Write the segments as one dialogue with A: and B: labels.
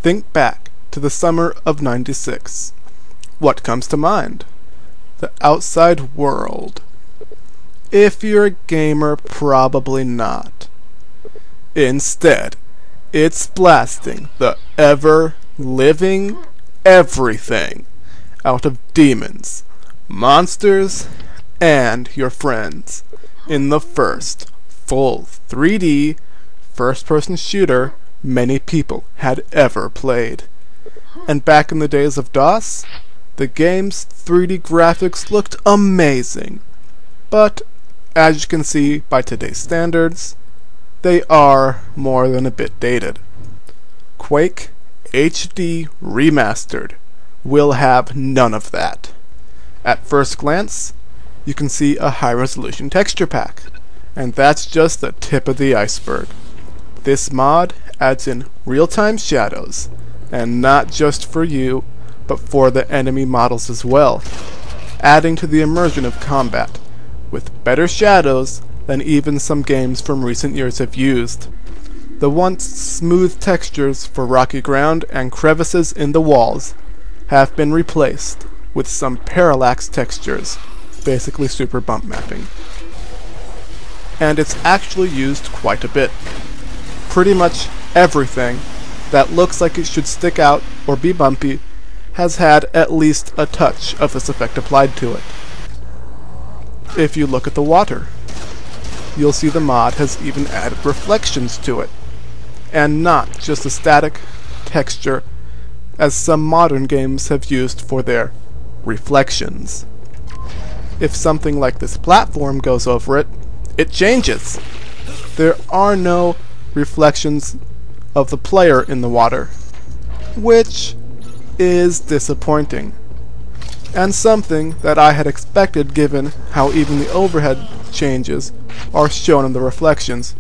A: think back to the summer of '96. What comes to mind? The outside world. If you're a gamer, probably not. Instead, it's blasting the ever-living everything out of demons, monsters, and your friends in the first full 3D first-person shooter many people had ever played. And back in the days of DOS, the game's 3D graphics looked amazing. But, as you can see by today's standards, they are more than a bit dated. Quake HD Remastered will have none of that. At first glance, you can see a high-resolution texture pack, and that's just the tip of the iceberg. This mod adds in real-time shadows, and not just for you, but for the enemy models as well, adding to the immersion of combat, with better shadows than even some games from recent years have used. The once smooth textures for rocky ground and crevices in the walls have been replaced with some parallax textures, basically super bump mapping. And it's actually used quite a bit. Pretty much everything that looks like it should stick out or be bumpy has had at least a touch of this effect applied to it. If you look at the water, you'll see the mod has even added reflections to it, and not just a static texture as some modern games have used for their reflections. If something like this platform goes over it, it changes. There are no reflections of the player in the water, which is disappointing, and something that I had expected given how even the overhead changes are shown in the reflections.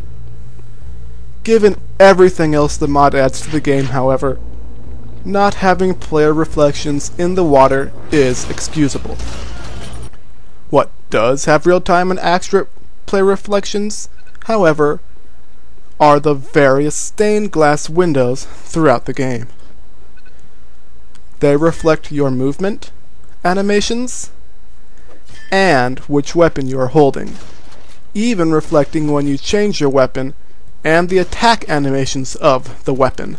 A: Given everything else the mod adds to the game, however, not having player reflections in the water is excusable. What does have real-time and accurate player reflections, however, are the various stained glass windows throughout the game. They reflect your movement, animations, and which weapon you are holding, even reflecting when you change your weapon and the attack animations of the weapon.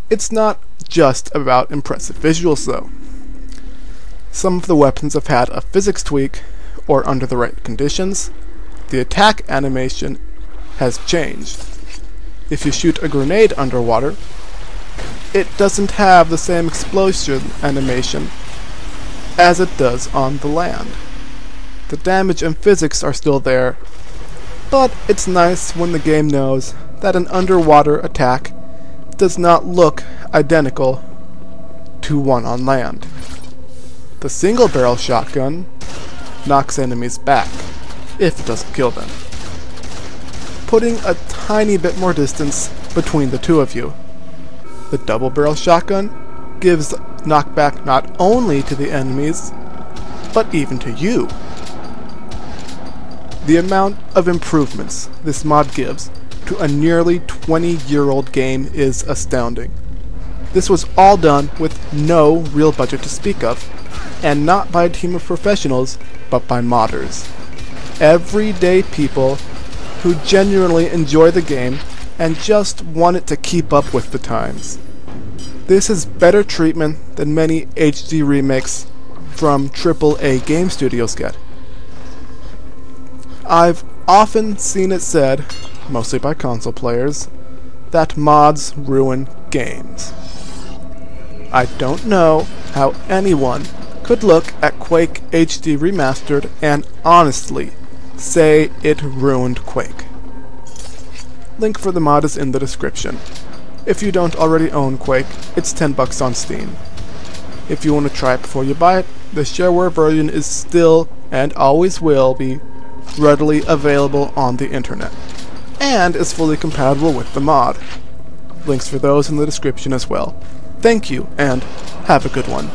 A: It's not just about impressive visuals though. Some of the weapons have had a physics tweak, or under the right conditions, the attack animation has changed. If you shoot a grenade underwater, it doesn't have the same explosion animation as it does on the land. The damage and physics are still there, but it's nice when the game knows that an underwater attack does not look identical to one on land. The single barrel shotgun knocks enemies back, if it doesn't kill them, putting a tiny bit more distance between the two of you. The double barrel shotgun gives knockback not only to the enemies, but even to you. The amount of improvements this mod gives to a nearly 20-year-old game is astounding. This was all done with no real budget to speak of, and not by a team of professionals, but by modders. Everyday people who genuinely enjoy the game and just want it to keep up with the times. This is better treatment than many HD remakes from AAA game studios get. I've often seen it said, mostly by console players, that mods ruin games. I don't know how anyone could look at Quake HD Remastered and honestly say it ruined Quake. Link for the mod is in the description. If you don't already own Quake, it's $10 on Steam. If you want to try it before you buy it, the shareware version is still, and always will be, readily available on the internet, and is fully compatible with the mod. Links for those in the description as well. Thank you, and have a good one.